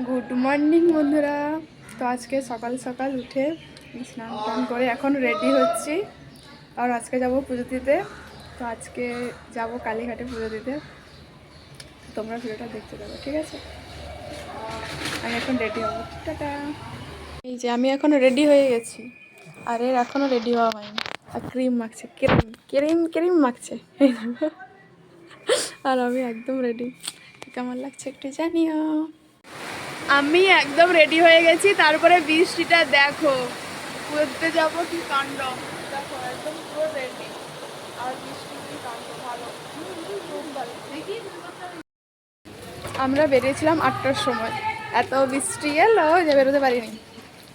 Good morning বন্ধুরা। তো আজকে সকাল সকাল উঠে স্নান টান করে এখন রেডি হচ্ছি, আর আজকে যাব পুজো দিতে। তো আজকে যাব কালীঘাটে পুজো দিতে, তোমরা ভিডিওটা দেখতে যাবো, ঠিক আছে? আমি এখন রেডি হবো, টাটা। এই যে আমি এখন রেডি হয়ে গেছি, আর এর এখনও রেডি হওয়া হয়নি। আর ক্রিম মাখছে, ক্রিম ক্রিম ক্রিম মাখছে, আর আমি একদম রেডি। কেমন লাগছে একটু জানিও। আমি একদম রেডি হয়ে গেছি, তারপরে বৃষ্টিটা দেখো, ঘুরতে যাবো কি কাণ্ড। দেখো একদম পুরো রেডি, আর বৃষ্টি কি কাণ্ড, ভালো খুব ভালো। আমরা বেরিয়েছিলাম 8টার সময়, এত বৃষ্টি এলো যে বেরোতে পারিনি।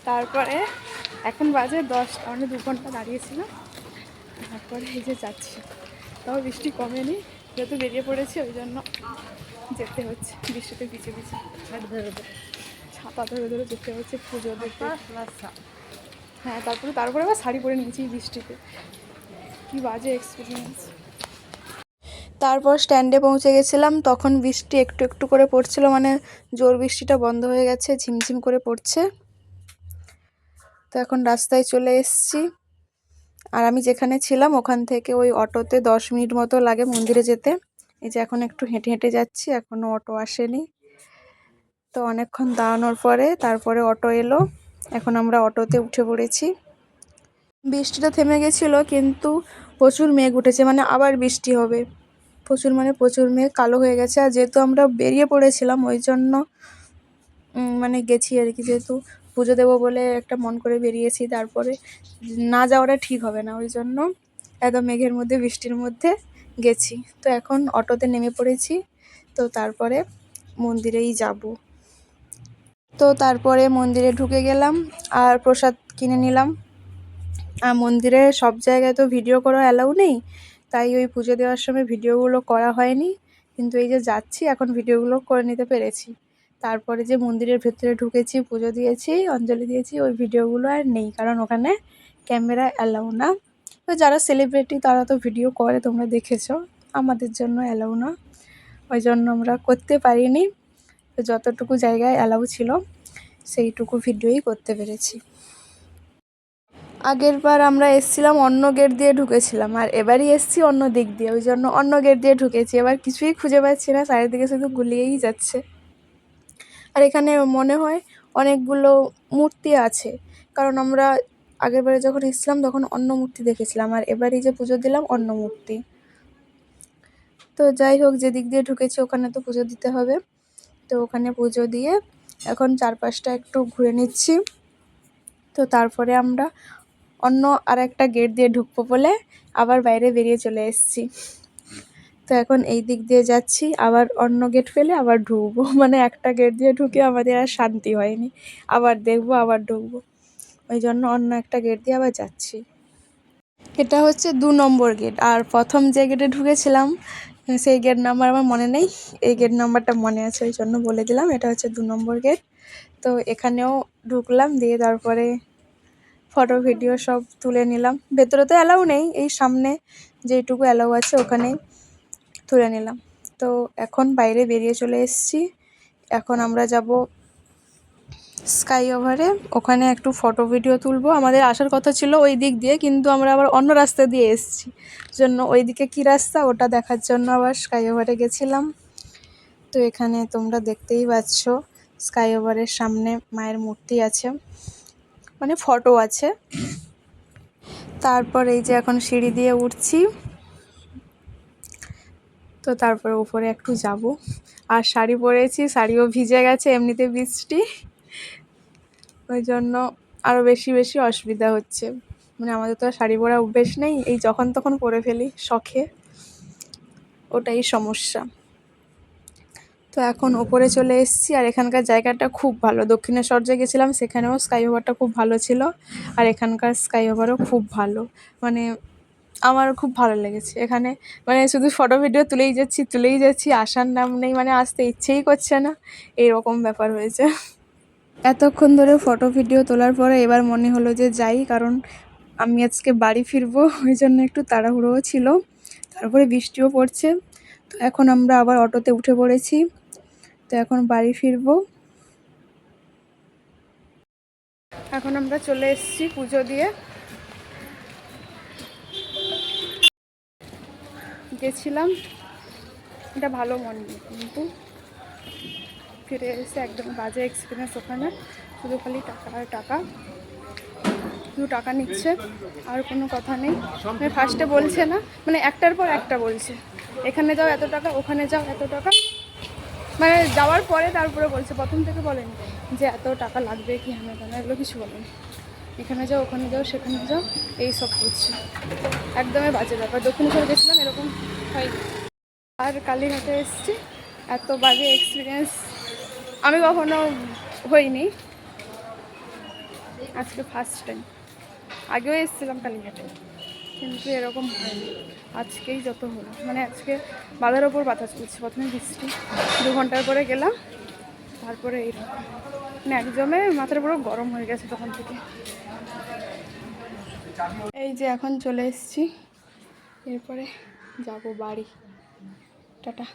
তারপরে এখন বাজে 10টা, মানে 2 ঘন্টা দাঁড়িয়েছিলাম, তারপরে এই যে যাচ্ছি। তাও বৃষ্টি কমেনি, যেহেতু বেরিয়ে পড়েছি ওই জন্য যেতে হচ্ছে বৃষ্টিতে ভিজে ভিজে, ছাতা ধরে ধরে যেতে হচ্ছে পুজো দেখতে। হ্যাঁ, তারপরে আবার শাড়ি পরে নিয়েছি বৃষ্টিতে, কি বাজে এক্সপিরিয়েন্স। তারপর স্ট্যান্ডে পৌঁছে গেছিলাম, তখন বৃষ্টি একটু একটু করে পড়ছিল, মানে জোর বৃষ্টিটা বন্ধ হয়ে গেছে, ঝিমঝিম করে পড়ছে। তো এখন রাস্তায় চলে এসেছি, আর আমি যেখানে ছিলাম ওখান থেকে ওই অটোতে 10 মিনিট মতো লাগে মন্দিরে যেতে। এই যে এখন একটু হেঁটে হেঁটে যাচ্ছি, এখনও অটো আসেনি। তো অনেকক্ষণ দাঁড়ানোর পরে তারপরে অটো এলো, এখন আমরা অটোতে উঠে পড়েছি। বৃষ্টিটা থেমে গেছিলো, কিন্তু প্রচুর মেঘ উঠেছে, মানে আবার বৃষ্টি হবে। প্রচুর মেঘ কালো হয়ে গেছে। আর যেহেতু আমরা বেরিয়ে পড়েছিলাম ওই জন্য মানে গেছি আর কি, যেহেতু পুজো দেবো বলে একটা মন করে বেরিয়েছি, তারপরে না যাওয়াটা ঠিক হবে না, ওই জন্য এত মেঘের মধ্যে বৃষ্টির মধ্যে গেছি। তো এখন অটোতে নেমে পড়েছি, তো তারপরে মন্দিরেই যাব। তো তারপরে মন্দিরে ঢুকে গেলাম আর প্রসাদ কিনে নিলাম। আর মন্দিরে সব জায়গায় তো ভিডিও করা অ্যালাউ নেই, তাই ওই পুজো দেওয়ার সময় ভিডিওগুলো করা হয়নি, কিন্তু এই যে যাচ্ছি এখন ভিডিওগুলো করে নিতে পেরেছি। তারপরে যে মন্দিরের ভেতরে ঢুকেছি, পুজো দিয়েছি, অঞ্জলি দিয়েছি, ওই ভিডিওগুলো আর নেই, কারণ ওখানে ক্যামেরা অ্যালাউ না। তো যারা সেলিব্রিটি তারা তো ভিডিও করে, তোমরা দেখেছো, আমাদের জন্য অ্যালাউ না, ওই জন্য আমরা করতে পারিনি। তো যতটুকু জায়গায় অ্যালাউ ছিল সেইটুকু ভিডিওই করতে পেরেছি। আগের বার আমরা এসছিলাম অন্য গেট দিয়ে ঢুকেছিলাম, আর এবারই এসছি অন্য দিক দিয়ে, ওই জন্য অন্য গেট দিয়ে ঢুকেছি। এবার কিছুই খুঁজে পাচ্ছি না, চারিদিকে শুধু গুলিয়েই যাচ্ছে। আর এখানে মনে হয় অনেকগুলো মূর্তি আছে, কারণ আমরা আগের বারে যখন এসছিলাম তখন অন্য মূর্তি দেখেছিলাম, আর এবারই যে পুজো দিলাম অন্য মূর্তি। তো যাই হোক, যে দিক দিয়ে ঢুকেছি ওখানে তো পুজো দিতে হবে। তো ওখানে পুজো দিয়ে এখন চারপাশটা একটু ঘুরে নিচ্ছি। তো তারপরে আমরা অন্য আরেকটা গেট দিয়ে ঢুকবো বলে আবার বাইরে বেরিয়ে চলে এসেছি। তো এখন এই দিক দিয়ে যাচ্ছি, আবার অন্য গেট পেলে আবার ঢুকবো, মানে একটা গেট দিয়ে ঢুকে আমাদের আর শান্তি হয়নি, আবার দেখবো আবার ঢুকবো, ওই জন্য অন্য একটা গেট দিয়ে আবার যাচ্ছি। এটা হচ্ছে 2 নম্বর গেট, আর প্রথম যে গেটে ঢুকেছিলাম সেই গেট নাম্বার আমার মনে নেই, এই গেট নাম্বারটা মনে আছে, ওই জন্য বলে দিলাম এটা হচ্ছে 2 নম্বর গেট। তো এখানেও ঢুকলাম, দিয়ে তারপরে ফটো ভিডিও সব তুলে নিলাম। ভেতরে তো অ্যালাউ নেই, এই সামনে যেইটুকু অ্যালাউ আছে ওখানেই তুলে নিলাম। তো এখন বাইরে বেরিয়ে চলে এসেছি, এখন আমরা যাব স্কাই ওভারে, ওখানে একটু ফটো ভিডিও তুলবো। আমাদের আসার কথা ছিল ওই দিক দিয়ে, কিন্তু আমরা আবার অন্য রাস্তা দিয়ে এসেছি, জন্য ওই দিকে কী রাস্তা ওটা দেখার জন্য আবার স্কাই ওভারে গেছিলাম। তো এখানে তোমরা দেখতেই পাচ্ছ স্কাই ওভারের সামনে মায়ের মূর্তি আছে, মানে ফটো আছে। তারপর এই যে এখন সিঁড়ি দিয়ে উঠছি, তো তারপরে উপরে একটু যাব। আর শাড়ি পরেছি, শাড়িও ভিজে গেছে, এমনিতে বৃষ্টি, ওই জন্য আরও বেশি বেশি অসুবিধা হচ্ছে। মানে আমাদের তো আর শাড়ি পরা অভ্যেস নেই, এই যখন তখন পরে ফেলি শখে, ওটাই সমস্যা। তো এখন ওপরে চলে এসেছি, আর এখানকার জায়গাটা খুব ভালো। দক্ষিণেশ্বর যে গেছিলাম সেখানেও স্কাই ওভারটা খুব ভালো ছিল, আর এখানকার স্কাই ওভারও খুব ভালো, মানে আমার খুব ভালো লেগেছে এখানে। মানে শুধু ফটো ভিডিও তুলেই যাচ্ছি, আসার নাম নেই, মানে আসতে ইচ্ছেই করছে না, এইরকম ব্যাপার হয়েছে। এতক্ষণ ধরে ফটো ভিডিও তোলার পরে এবার মনে হলো যে যাই, কারণ আমি আজকে বাড়ি ফিরবো, ওই জন্য একটু তাড়াহুড়োও ছিল, তারপরে বৃষ্টিও পড়ছে। তো এখন আমরা আবার অটোতে উঠে পড়েছি, তো এখন বাড়ি ফিরবো। এখন আমরা চলে এসেছি পুজো দিয়ে। গেছিলাম, এটা ভালো মন্দির, কিন্তু ফিরে এসে একদম বাজে এক্সপিরিয়েন্স। ওখানে শুধু খালি টাকা আর টাকা, শুধু টাকা নিচ্ছে আর কোনো কথা নেই। মানে ফার্স্টে বলছে না, মানে একটার পর একটা বলছে, এখানে যাও এত টাকা, ওখানে যাও এত টাকা। মানে যাওয়ার পরে তারপরে বলছে, প্রথম থেকে বলেনি যে এত টাকা লাগবে কি হ্যাঁ কেন, এগুলো কিছু বলেনি। এখানে যাও, ওখানে যাও, সেখানে যাও, এই সব করছে। একদমই বাজে ব্যাপার। দক্ষিণেশ্বর গেছিলাম, এরকম হয়নি। আর কালীঘাটে এসেছি, এত বাজে এক্সপিরিয়েন্স আমি কখনো হইনি, আজকে ফার্স্ট টাইম। আগেও এসেছিলাম কালীঘাটে, কিন্তু এরকম হয়নি। আজকেই যত হলো, মানে আজকে বাঁধার ওপর বাতা চলছে। প্রথমে বৃষ্টি, 2 ঘন্টার পরে গেলাম, তারপরে এইরকম। মানে একদমে মাথার পুরো গরম হয়ে গেছে তখন থেকে। এই যে এখন চলে এসেছি, এরপরে যাব বাড়ি। টাটা।